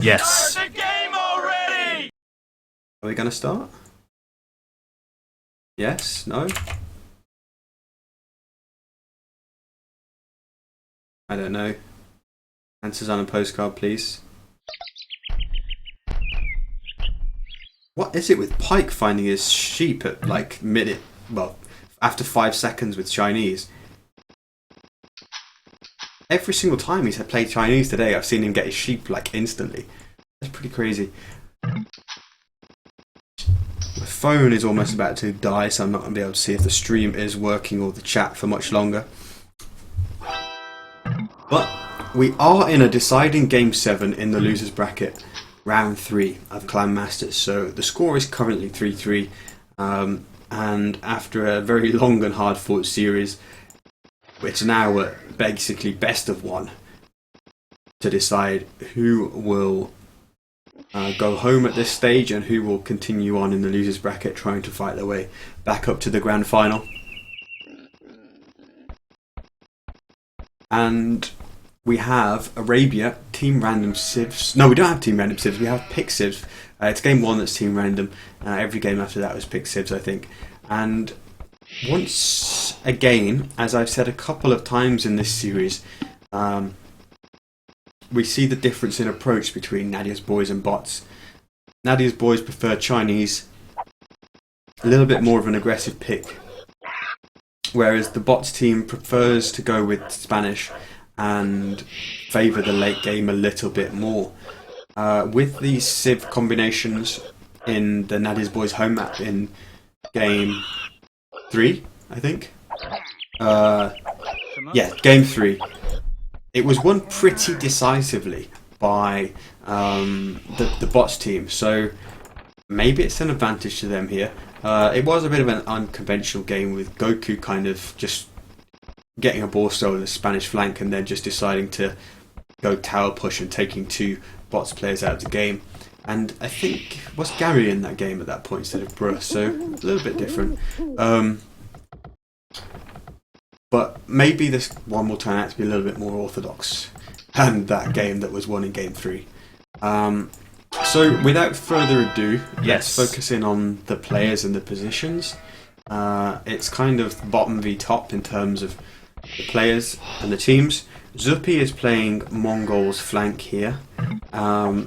Yes. Start the game already! Are we going to start? Yes? No? I don't know. Answers on a postcard, please. What is it with Pike finding his sheep at like after 5 seconds with Chinese? Every single time he's played Chinese today, I've seen him get his sheep like instantly. That's pretty crazy. My phone is almost about to die, so I'm not going to be able to see if the stream is working or the chat for much longer. But we are in a deciding Game 7 in the losers bracket, round 3 of Clan Masters. So the score is currently 3-3, and after a very long and hard fought series, it's now at basically best of 1 to decide who will go home at this stage and who will continue on in the losers bracket trying to fight their way back up to the grand final. And we have Arabia, Team Random Civs. No, we don't have Team Random Civs, we have Pick Civs. It's game 1 that's Team Random. Every game after that was Pick Civs, I think. And once again, as I've said a couple of times in this series, we see the difference in approach between Nadya's boys and bots. Nadya's boys prefer Chinese, a little bit more of an aggressive pick, whereas the bots team prefers to go with Spanish and favour the late game a little bit more. With these Civ combinations in the Nadya's boys home map in game 3, I think. Yeah, game 3. It was won pretty decisively by the bots team, so maybe it's an advantage to them here. It was a bit of an unconventional game with Goku kind of just getting a ball stole in the Spanish flank and then just deciding to go tower push and taking 2 bots players out of the game. And I think was Gary in that game at that point instead of Bruh, so a little bit different. But maybe this one will turn out to be a little bit more orthodox than that game that was won in game 3. So without further ado, let's focus in on the players and the positions. It's kind of bottom v top in terms of the players and the teams. Zupi is playing Mongol's flank here. A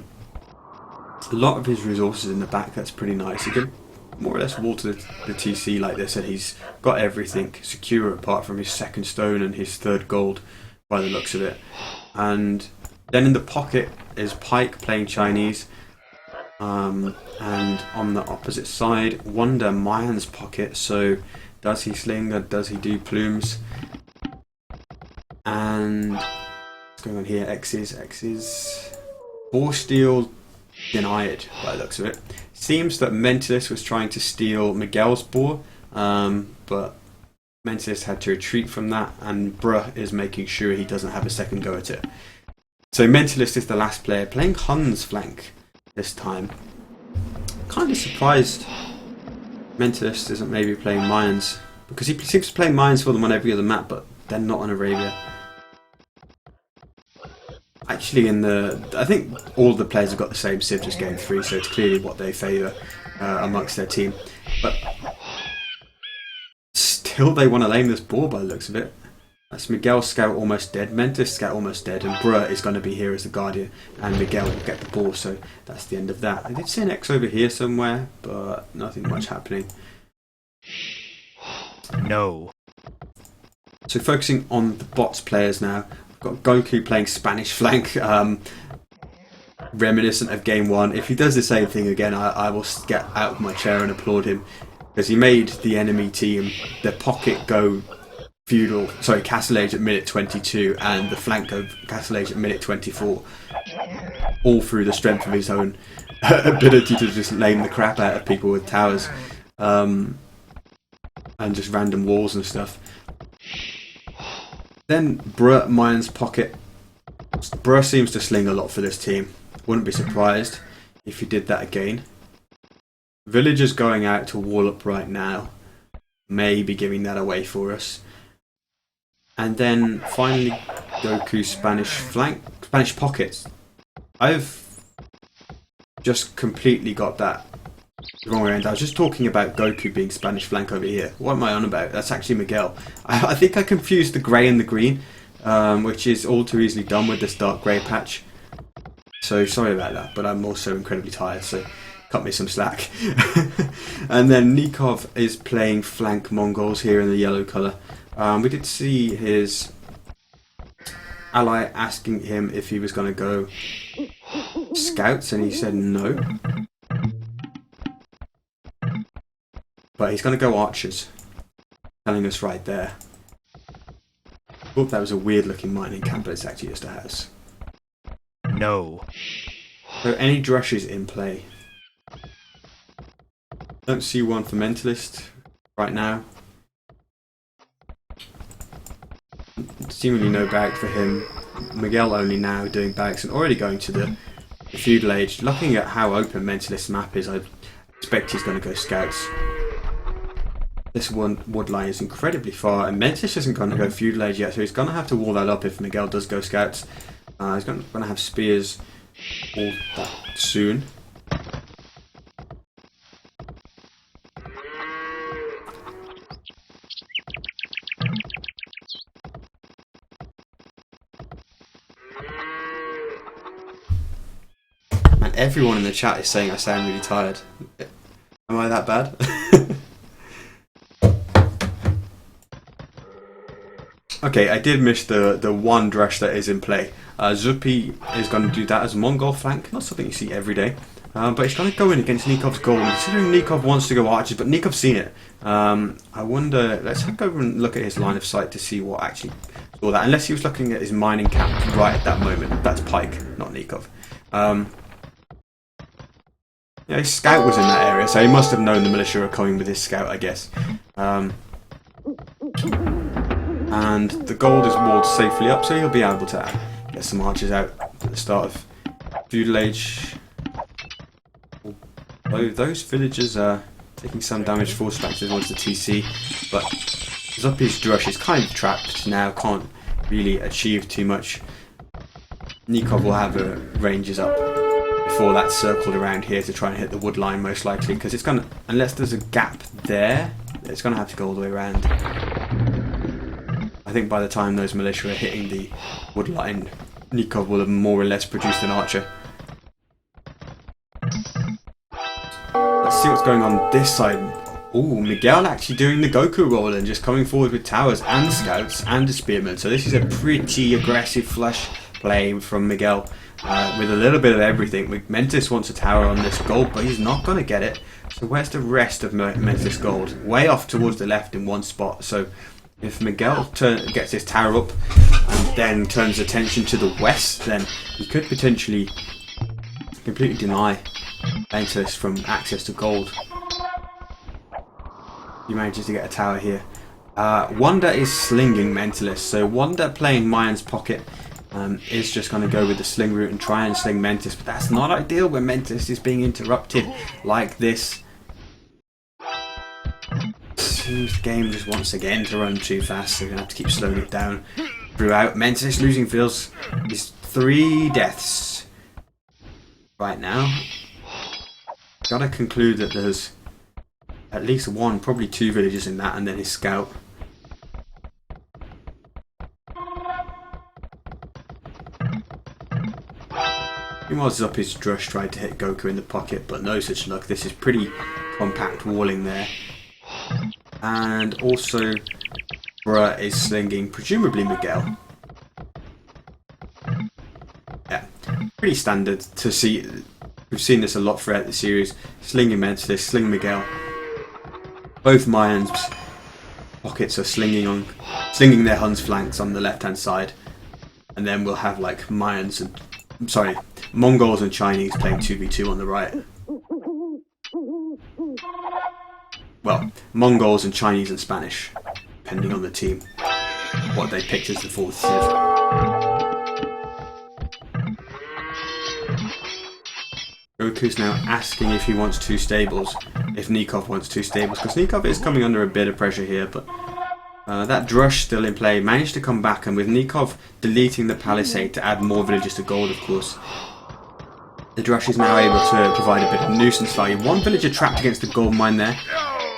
lot of his resources in the back, that's pretty nice. He could more or less water the TC like this, and he's got everything secure apart from his 2nd stone and his 3rd gold by the looks of it. And then in the pocket is Pike playing Chinese, and on the opposite side Wonder Mayan's pocket. So does he sling or does he do plumes? And what's going on here? X's Boar Steel denied by the looks of it. Seems that Mentalist was trying to steal Miguel's boar, but Mentalist had to retreat from that, and Bruh is making sure he doesn't have a second go at it. So Mentalist is the last player playing Hun's flank this time. Kind of surprised Mentalist isn't maybe playing Mayans, because he seems to play Mayans for them on every other map, but they're not on Arabia. Actually, I think all the players have got the same civs as game 3, so it's clearly what they favour amongst their team. But still, they want to lane this ball by the looks of it. That's Miguel's scout almost dead, Mentis scout almost dead, and Bruh is going to be here as the guardian, and Miguel will get the ball, so that's the end of that. I did see an X over here somewhere, but nothing much happening. No. So focusing on the bots players now. Got Goku playing Spanish flank, reminiscent of game 1. If he does the same thing again, I will get out of my chair and applaud him, because he made the enemy team, the pocket go Castle Age at minute 22 and the flank go Castle Age at minute 24, all through the strength of his own ability to just lame the crap out of people with towers, and just random walls and stuff. Then Bruh Mayan's pocket. Bruh seems to sling a lot for this team. Wouldn't be surprised if he did that again. Villagers going out to wall up right now. Maybe giving that away for us. And then finally Goku Spanish flank, Spanish pockets. I've just completely got that wrong around. I was just talking about Goku being Spanish flank over here. What am I on about? That's actually Miguel. I think I confused the grey and the green, which is all too easily done with this dark grey patch. So sorry about that, but I'm also incredibly tired, so cut me some slack. And then Nikov is playing flank Mongols here in the yellow colour. We did see his ally asking him if he was going to go scouts, and he said no. But he's going to go archers, telling us right there. Thought that was a weird looking mining camp, but it's actually just a house. No. So any drushes in play? Don't see one for Mentalist right now. Seemingly no bag for him. Miguel only now doing bags and already going to the feudal age. Looking at how open Mentalist's map is, I expect he's going to go scouts. This one wood line is incredibly far, and Mentalist isn't going to go feudal age yet, so he's going to have to wall that up if Miguel does go scouts. He's going to have spears all that soon. And everyone in the chat is saying I sound really tired. Am I that bad? Okay, I did miss the one drush that is in play. Zuppi is going to do that as a Mongol flank, not something you see every day. But he's going to go in against Nikov's goal. Considering Nikov wants to go archers, but Nikov's seen it. I wonder, let's go over and look at his line of sight to see what actually saw that. Unless he was looking at his mining camp right at that moment. That's Pike, not Nikov. Yeah, his scout was in that area, so he must have known the militia were coming with his scout, I guess. And the gold is walled safely up, so he'll be able to get some archers out at the start of feudal age. Although those villagers are taking some damage, forced back towards the TC, but Zuppi's drush is kind of trapped now, can't really achieve too much. Nikov will have ranges up before that's circled around here to try and hit the wood line, most likely, because it's going to, unless there's a gap there, it's going to have to go all the way around. I think by the time those militia are hitting the wood line, Nikov will have more or less produced an archer. Let's see what's going on this side. Ooh, Miguel actually doing the Goku roll and just coming forward with towers and scouts and a spearman. So this is a pretty aggressive flush play from Miguel with a little bit of everything. Mentis wants a tower on this gold, but he's not going to get it. So where's the rest of Mentis gold? Way off towards the left in one spot. So if Miguel gets his tower up and then turns attention to the west, then he could potentially completely deny Mentis from access to gold. He manages to get a tower here. Wanda is slinging Mentalist, so Wanda playing Mayan's pocket is just going to go with the sling route and try and sling Mentis, but that's not ideal when Mentis is being interrupted like this. Seems the game just wants again to run too fast, so we're going to have to keep slowing it down throughout. Mentis losing fields is 3 deaths right now. Gotta conclude that there's at least 1, probably 2 villagers in that, and then his scout. Meanwhile, Zuppi's drush tried to hit Goku in the pocket, but no such luck. This is pretty compact walling there. And also, Bruh is slinging, presumably Miguel. Yeah, pretty standard to see. We've seen this a lot throughout the series. Slinging Mentalist, sling Miguel. Both Mayans' pockets are slinging their Hun's flanks on the left-hand side, and then we'll have like Mayans and Mongols and Chinese playing 2v2 on the right. Well, Mongols and Chinese and Spanish, depending on the team, what they picked as the fourth tier. Goku's now asking if he wants 2 stables, if Nikov wants 2 stables, because Nikov is coming under a bit of pressure here, but that drush still in play, managed to come back, and with Nikov deleting the palisade to add more villages to gold, of course, The Drush is now able to provide a bit of nuisance value. One villager trapped against the gold mine there,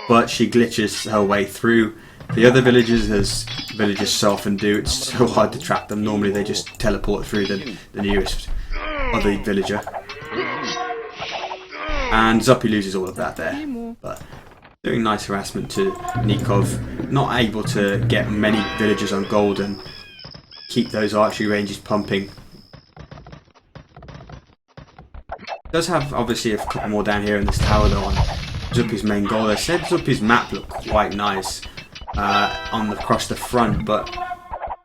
but she glitches her way through. The other villagers, as villagers so often do, it's so hard to trap them. Normally they just teleport through the nearest other villager. And Zuppy loses all of that there. But doing nice harassment to Nikov. Not able to get many villagers on gold and keep those archery ranges pumping. Does have obviously a couple more down here in this tower though on Zuppy's main goal. I said Zuppy's map looked quite nice across the front, but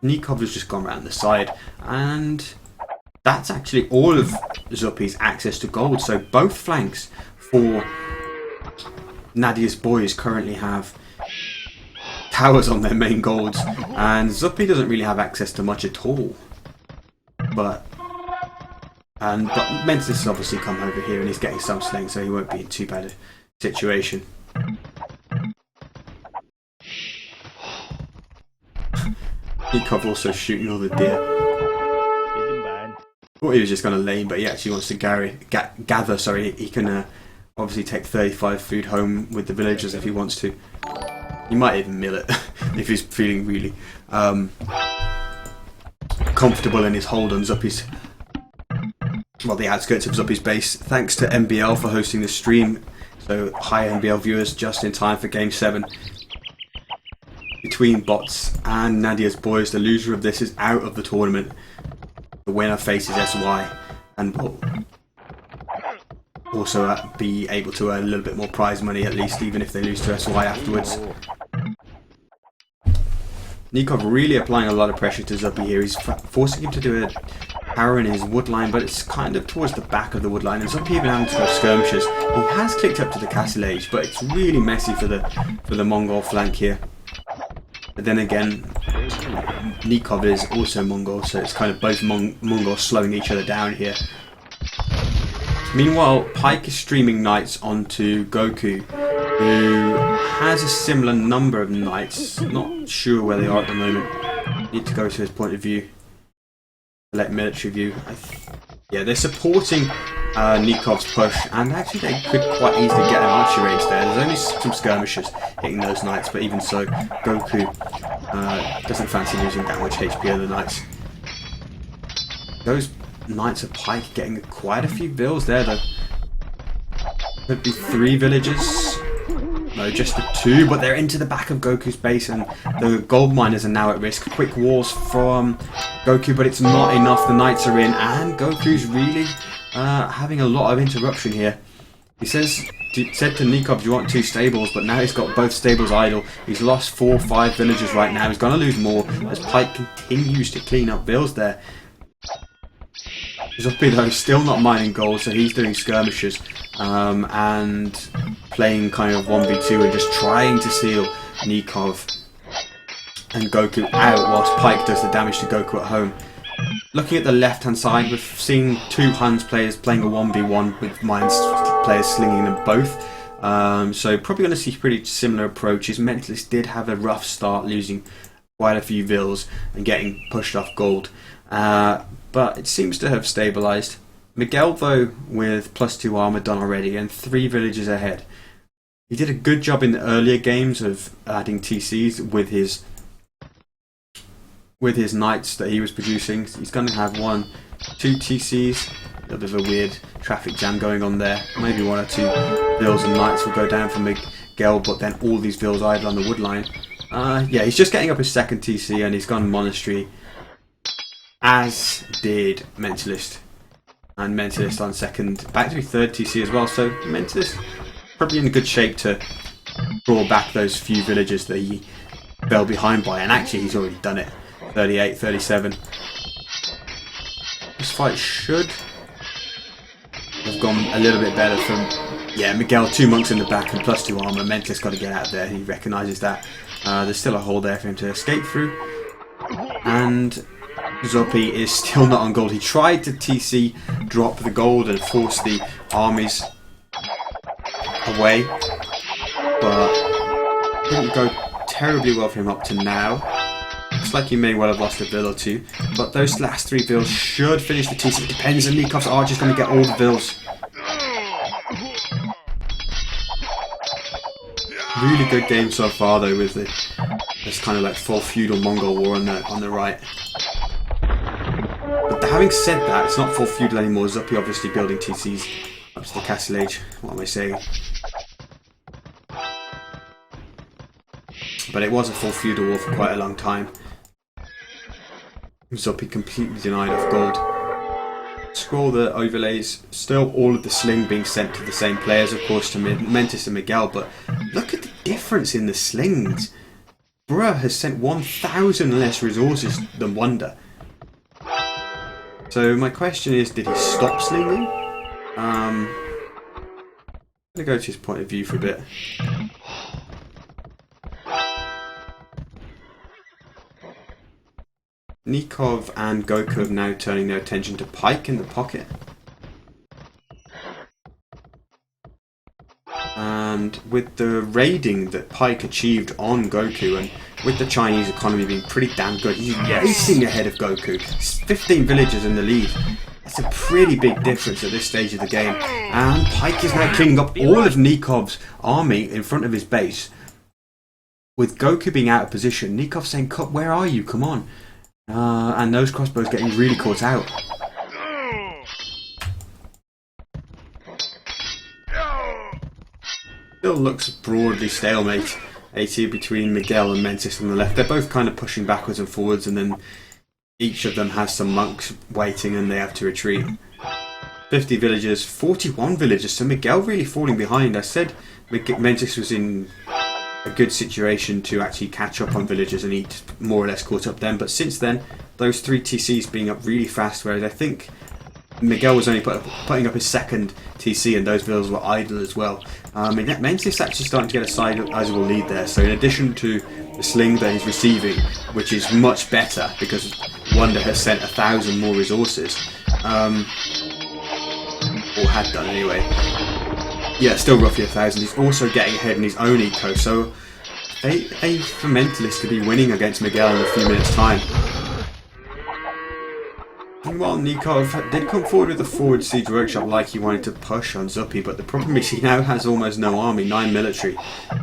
Nikov has just gone around the side, and that's actually all of Zuppy's access to gold. So both flanks for Nadya's boys currently have towers on their main golds, and Zuppy doesn't really have access to much at all. But Mentis has obviously come over here and he's getting some sling, so he won't be in too bad a situation. Nikov also shooting all the deer. Thought he was just going to lane, but he actually wants to gather. Sorry, he can obviously take 35 food home with the villagers if he wants to. He might even mill it if he's feeling really comfortable in his hold on Zuppy's, well, the outskirts of Zuppy's base. Thanks to MBL for hosting the stream. So hi MBL viewers, just in time for Game 7. Between bots and Nadya's boys, the loser of this is out of the tournament. The winner faces SY and will also be able to earn a little bit more prize money, at least, even if they lose to SY afterwards. Nikov really applying a lot of pressure to Zuppy here. He's forcing him to do a power in his wood line, but it's kind of towards the back of the wood line, and Zuppy even having to go skirmishes. He has clicked up to the castle age, but it's really messy for the Mongol flank here. But then again, Nikov is also Mongol, so it's kind of both Mongols slowing each other down here. Meanwhile, Pike is streaming knights onto Goku, who has a similar number of knights. Not sure where they are at the moment. Need to go to his point of view. Select military view. Yeah, they're supporting Nikov's push, and actually they could quite easily get an archer race there. There's only some skirmishers hitting those knights, but even so, Goku doesn't fancy losing that much HP of the knights. Those knights of Pike getting quite a few bills there though. Could be 3 villagers. No, just the 2, but they're into the back of Goku's base, and the gold miners are now at risk. Quick walls from Goku, but it's not enough. The knights are in, and Goku's really having a lot of interruption here. He said to Nikov, do you want 2 stables? But now he's got both stables idle. He's lost 4 or 5 villagers right now. He's going to lose more as Pike continues to clean up bills there. Zuppy though is still not mining gold, so he's doing skirmishes and playing kind of 1v2 and just trying to seal Nikov and Goku out whilst Pike does the damage to Goku at home. Looking at the left hand side, we've seen 2 Huns players playing a 1v1 with Mines players slinging them both. So probably going to see pretty similar approaches. Mentalist did have a rough start, losing quite a few vills and getting pushed off gold. But it seems to have stabilised. Miguel though with +2 armour done already and 3 villages ahead. He did a good job in the earlier games of adding TCs with his knights that he was producing. He's going to have 1, 2 TCs. A little bit of a weird traffic jam going on there. Maybe 1 or 2 vills and knights will go down for Miguel, but then all these vills idle on the wood line. Yeah, he's just getting up his 2nd TC and he's gone Monastery, as did Mentalist. And Mentalist on 2nd, back to be 3rd TC as well, so Mentalist probably in good shape to draw back those few villages that he fell behind by, and actually he's already done it. 38, 37. This fight should have gone a little bit better from, yeah, Miguel, 2 monks in the back and +2 armour. Mentalist got to get out of there, he recognises that. There's still a hole there for him to escape through, and Zuppy is still not on gold. He tried to TC drop the gold and force the armies away, but didn't go terribly well for him up to now. looks like he may well have lost a bill or two, but those last 3 bills should finish the TC. It depends, and Nikov's Archer's going to get all the bills. Really good game so far though, with this kind of like full feudal Mongol war on the right. But having said that, it's not full feudal anymore. Zuppy obviously building TCs up to the Castle Age. What am I saying? But it was a full feudal war for quite a long time. Zuppy completely denied of gold. Scroll the overlays, still all of the sling being sent to the same players, of course, to Mentis and Miguel, but look at the difference in the slings. Bruh has sent 1,000 less resources than Wonder. So my question is, did he stop slinging? I'm going to go to his point of view for a bit. Nikov and Goku have now turning their attention to Pike in the pocket. And with the raiding that Pike achieved on Goku, and with the Chinese economy being pretty damn good, he's racing ahead of Goku. 15 villagers in the lead. That's a pretty big difference at this stage of the game. And Pike is now cleaning up all of Nikov's army in front of his base. With Goku being out of position, Nikov saying, "Cut, where are you? Come on." And those crossbows getting really caught out. Still looks broadly stalemate. AT between Miguel and Mentis on the left. They're both kind of pushing backwards and forwards, and then each of them has some monks waiting and they have to retreat. 50 villagers, 41 villagers, so Miguel really falling behind. I said Mentis was in a good situation to actually catch up on villagers, and he'd more or less caught up them, but since then those 3 TCs being up really fast, whereas I think Miguel was only putting up his second TC and those villas were idle as well. Mentis actually starting to get a sizable lead there, so in addition to the sling that he's receiving, which is much better because Wonder has sent 1,000 more resources, or had done anyway. Yeah, still roughly 1,000. He's also getting ahead in his own eco, so a Mentalist could be winning against Miguel in a few minutes' time. Meanwhile, Nikov did come forward with a forward siege workshop like he wanted to push on Zuppy, but the problem is he now has almost no army, 9 military,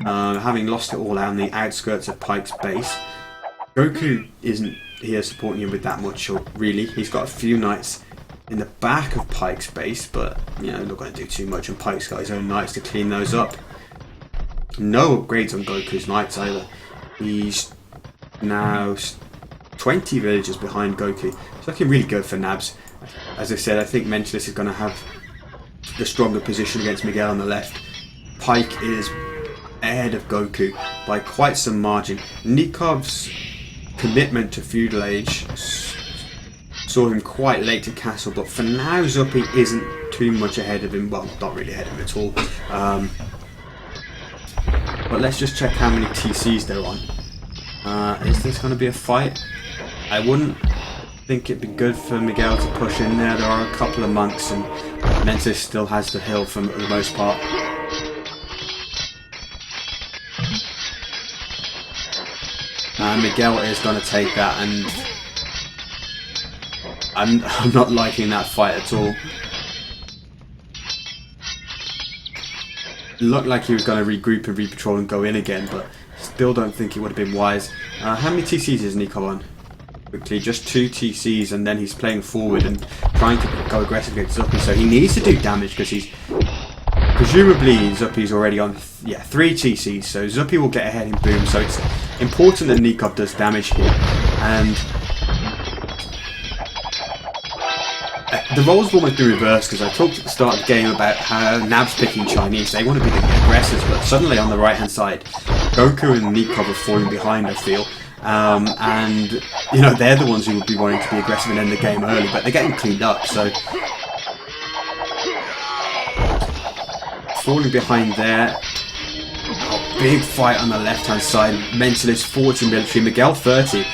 having lost it all out on the outskirts of Pike's base. Goku isn't here supporting him with that much, or really. He's got a few knights in the back of Pike's base, but you know, not going to do too much, and Pike's got his own knights to clean those up. No upgrades on Goku's knights either. He's now 20 villagers behind Goku. It's looking really good for Nabs. As I said, I think Mentalist is going to have the stronger position against Miguel on the left. Pike is ahead of Goku by quite some margin. Nikov's commitment to feudal age saw him quite late to castle, but for now Zuppy isn't too much ahead of him. Well, not really ahead of him at all. But let's just check how many TCs they're on. Is this going to be a fight? I wouldn't think it'd be good for Miguel to push in there. There are a couple of monks, and Mentis still has the hill for the most part. Miguel is going to take that, and I'm not liking that fight at all. It looked like he was going to regroup and repatrol and go in again, but still don't think it would have been wise. How many TCs is Nico on? Quickly, just 2 TCs, and then he's playing forward and trying to go aggressive against Zuppy, so he needs to do damage because he's presumably Zuppy's already on 3 TCs, so Zuppy will get ahead in boom, so it's important that Nikov does damage here. And the roles will almost be reversed, because I talked at the start of the game about how Nab's picking Chinese. They want to be the aggressors, but suddenly on the right hand side Goku and Nikov are falling behind, I feel. And you know, they're the ones who would be wanting to be aggressive and end the game early, but they're getting cleaned up, so falling behind there. Big fight on the left hand side. Mentalist 40 military, Miguel 30.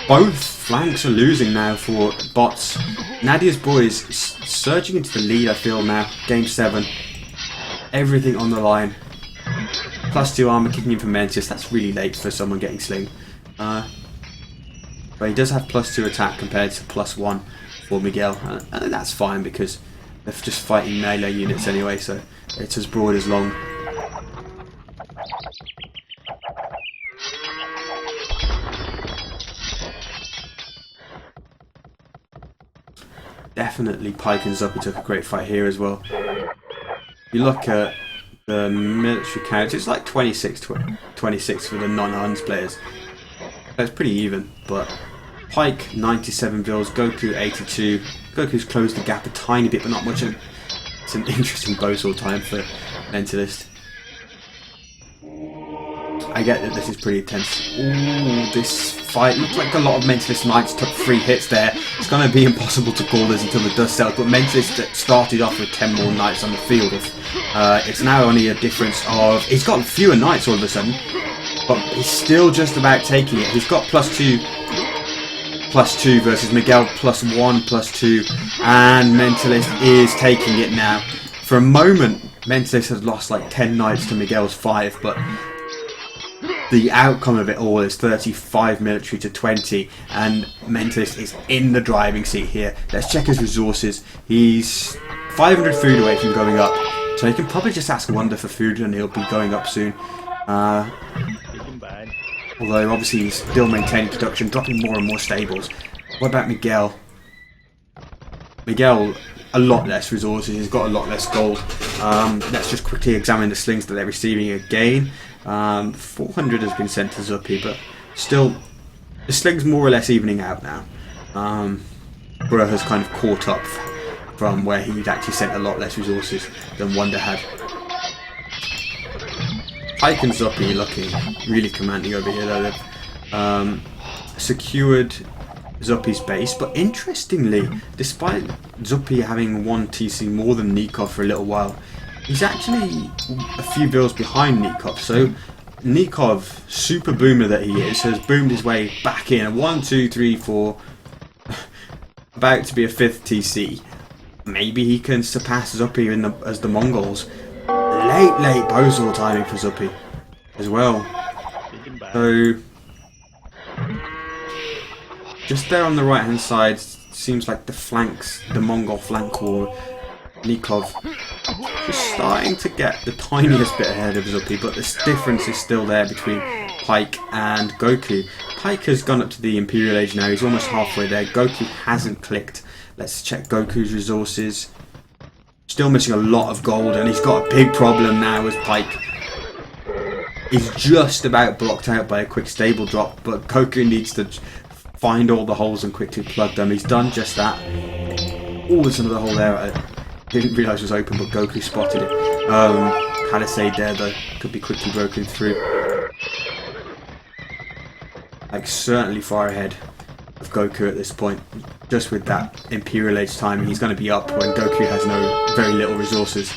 Both flanks are losing now for bots. Nadya's boys surging into the lead, I feel now. Game 7. Everything on the line. +2 armor kicking in for Mentis. That's really late for someone getting sling. But he does have +2 attack compared to +1 for Miguel, and that's fine because they're just fighting melee units anyway, so it's as broad as long. Definitely Pike and Zuppy took a great fight here as well. You look at the military count, it's like 26 for the non-Huns players. That's pretty even, but Pike 97 bills, Goku 82. Goku's closed the gap a tiny bit, but not much. It's an interesting bowsword time for Mentalist. I get that this is pretty intense. Ooh, this fight looked like a lot of Mentalist Knights took 3 hits there. It's going to be impossible to call this until the dust settles, but Mentalist started off with 10 more Knights on the field. It's now only a difference of... He's got fewer Knights all of a sudden, but he's still just about taking it. He's got +2 versus Miguel +1 +2, and Mentalist is taking it now. For a moment, Mentalist has lost like 10 Knights to Miguel's 5, but the outcome of it all is 35 military to 20, and Mentalist is in the driving seat here. Let's check his resources. He's 500 food away from going up, so he can probably just ask Wonder for food and he'll be going up soon. Although obviously he's still maintaining production, dropping more and more stables. What about Miguel? Miguel, a lot less resources, he's got a lot less gold. Let's just quickly examine the slings that they're receiving again. 400 has been sent to Zuppy, but still, the sling's more or less evening out now. Bro has kind of caught up from where he'd actually sent a lot less resources than Wonder had. Pike and Zuppy looking really commanding over here though. They've secured Zuppy's base, but interestingly, despite Zuppy having 1 TC more than Nikov for a little while, he's actually a few bills behind Nikov. So Nikov, super boomer that he is, has boomed his way back in. 1, 2, 3, 4, about to be a 5th TC. Maybe he can surpass Zuppy as the Mongols. Late bowsword timing for Zuppy as well. So just there on the right hand side seems like the Mongol flank wall. Nikov just starting to get the tiniest bit ahead of Zuppy, but the difference is still there between Pike and Goku. Pike has gone up to the Imperial Age now, he's almost halfway there. Goku hasn't clicked. Let's check Goku's resources. Still missing a lot of gold, and he's got a big problem now as Pike is just about blocked out by a quick stable drop, but Goku needs to find all the holes and quickly plug them. He's done just that. Oh, there's another hole there. I didn't realise it was open, but Goku spotted it. Palisade there though, could be quickly broken through. Like certainly far ahead of Goku at this point. Just with that Imperial Age timing, he's going to be up when Goku has very little resources.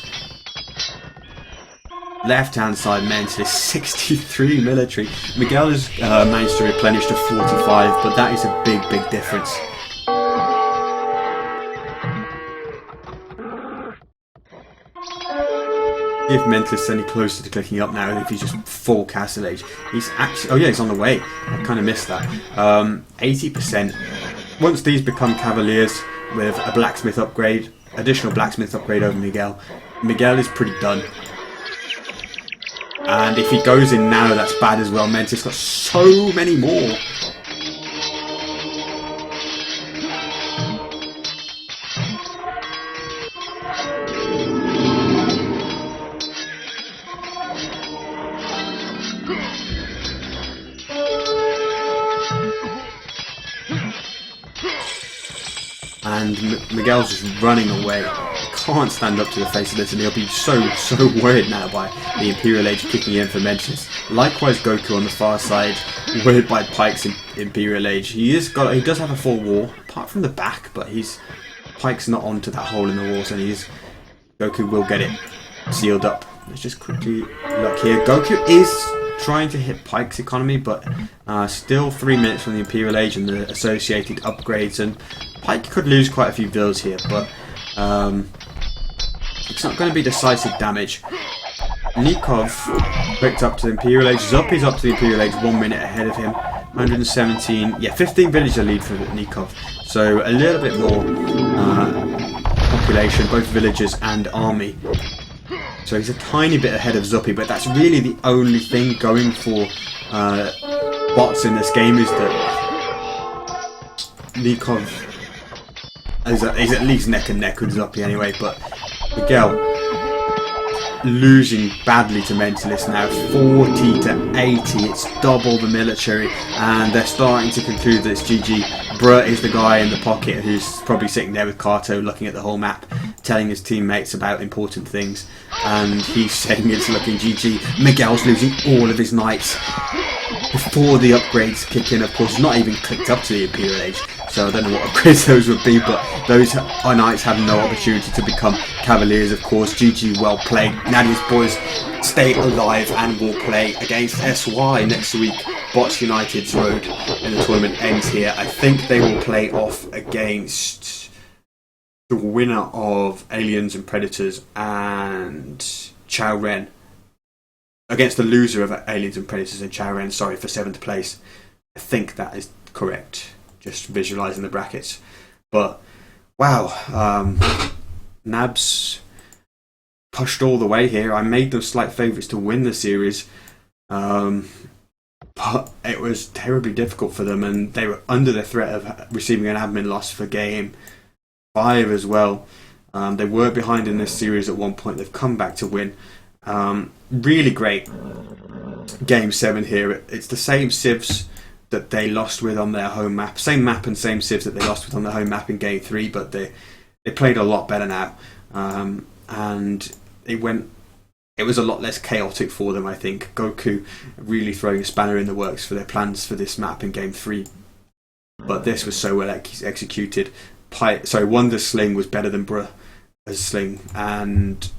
Left hand side Mentalist 63 military. Miguel has managed to replenish to 45, but that is a big difference. If Mentalist any closer to clicking up now, if he's just full Castle Age. He's actually, oh yeah, he's on the way. I kind of missed that. 80%. Once these become Cavaliers with a blacksmith upgrade, additional blacksmith upgrade over Miguel, Miguel is pretty done. And if he goes in now, that's bad as well. Mentalist's got so many more. And Miguel's just running away. Can't stand up to the face of this, and he'll be so worried now by the Imperial Age kicking in for Mentalist. Likewise, Goku on the far side, worried by Pike's Imperial Age. He does have a full wall, apart from the back, but Pike's not onto that hole in the wall, so Goku will get it sealed up. Let's just quickly look here. Goku is trying to hit Pike's economy, but still 3 minutes from the Imperial Age and the associated upgrades, and Pike could lose quite a few bills here, but it's not going to be decisive damage. Nikov picked up to the Imperial Age. Zuppy's up to the Imperial Age 1 minute ahead of him. 117. Yeah, 15 villager lead for Nikov. So a little bit more population, both villagers and army. So he's a tiny bit ahead of Zuppy, but that's really the only thing going for bots in this game, is that Nikov is at least neck and neck with Zuppy anyway, but Miguel losing badly to Mentalist now, 40 to 80. It's double the military, and they're starting to conclude that it's GG. Bruh is the guy in the pocket who's probably sitting there with Kato looking at the whole map, telling his teammates about important things, and he's saying it's looking GG. Miguel's losing all of his knights before the upgrades kick in. Of course, he's not even clicked up to the Imperial Age, so I don't know what upgrades those would be, but those knights have no opportunity to become Cavaliers, of course. GG, well played. Nadya's boys stay alive and will play against SY next week. Bots United's road in the tournament ends here. I think they will play off against the winner of Aliens and Predators and Chow Ren. Against the loser of Aliens and Predators and Chow Ren, sorry, for 7th place. I think that is correct. Just visualising the brackets. But, wow. Nabs pushed all the way here. I made them slight favourites to win the series. But it was terribly difficult for them, and they were under the threat of receiving an admin loss for game 5 as well. They were behind in this series at one point. They've come back to win. Really great game 7 here. It's the same civs that they lost with on their home map. Same map and same civs that they lost with on their home map in game 3, but they played a lot better now. And it was a lot less chaotic for them, I think. Goku really throwing a spanner in the works for their plans for this map in game 3. But this was so well executed. Wonder's Sling was better than Bruh as Sling, and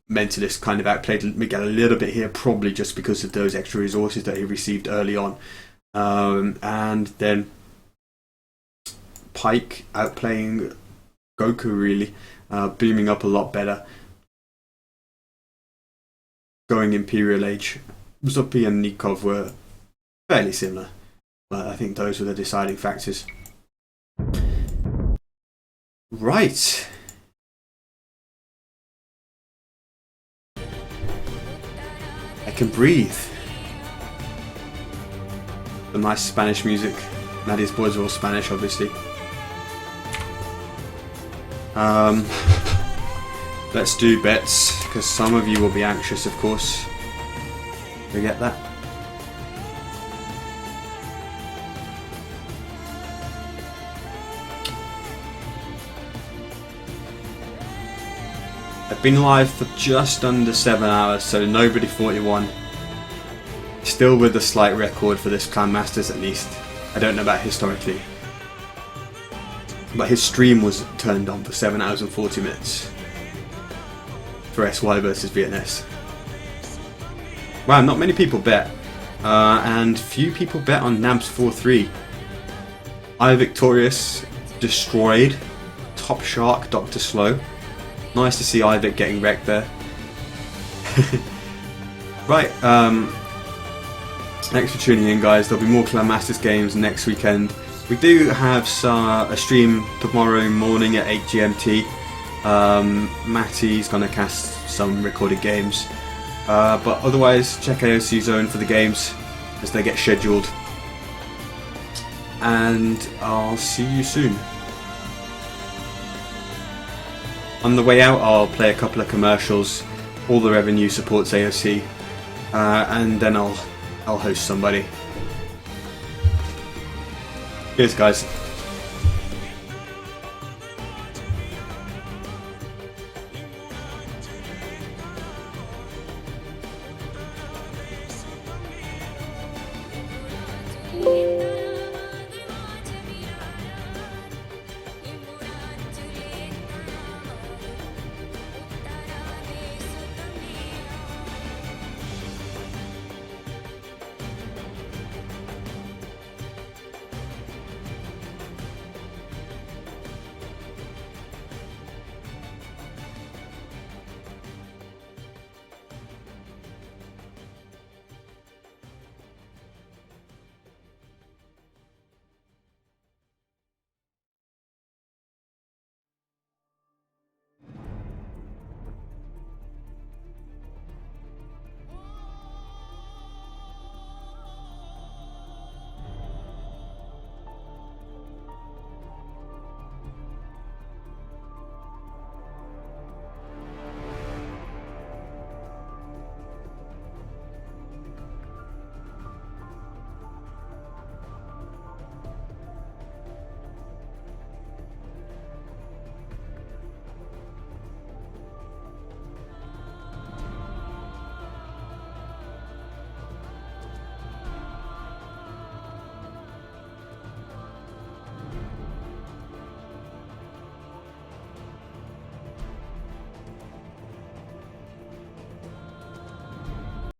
Mentalist kind of outplayed Miguel a little bit here, probably just because of those extra resources that he received early on. And then Pike outplaying Goku, really, beaming up a lot better. Going Imperial Age. Zuppy and Nikov were fairly similar, but I think those were the deciding factors. Right. I can breathe. Some nice Spanish music. Nadya's boys are all Spanish, obviously. Let's do bets, because some of you will be anxious, of course. We get that. I've been live for just under 7 hours, so nobody 41. Still with a slight record for this Clan Masters, at least. I don't know about historically. But his stream was turned on for 7 hours and 40 minutes. For SY versus VNS. Wow, not many people bet. And few people bet on Nabs 4-3. I Victorious destroyed Top Shark, Dr. Slow. Nice to see Ivic getting wrecked there. Right, thanks for tuning in, guys. There'll be more Clan Masters games next weekend. We do have a stream tomorrow morning at 8 GMT. Matty's going to cast some recorded games. But otherwise, check AOC Zone for the games as they get scheduled. And I'll see you soon. On the way out, I'll play a couple of commercials. All the revenue supports AOC. And then I'll host somebody. Cheers, guys.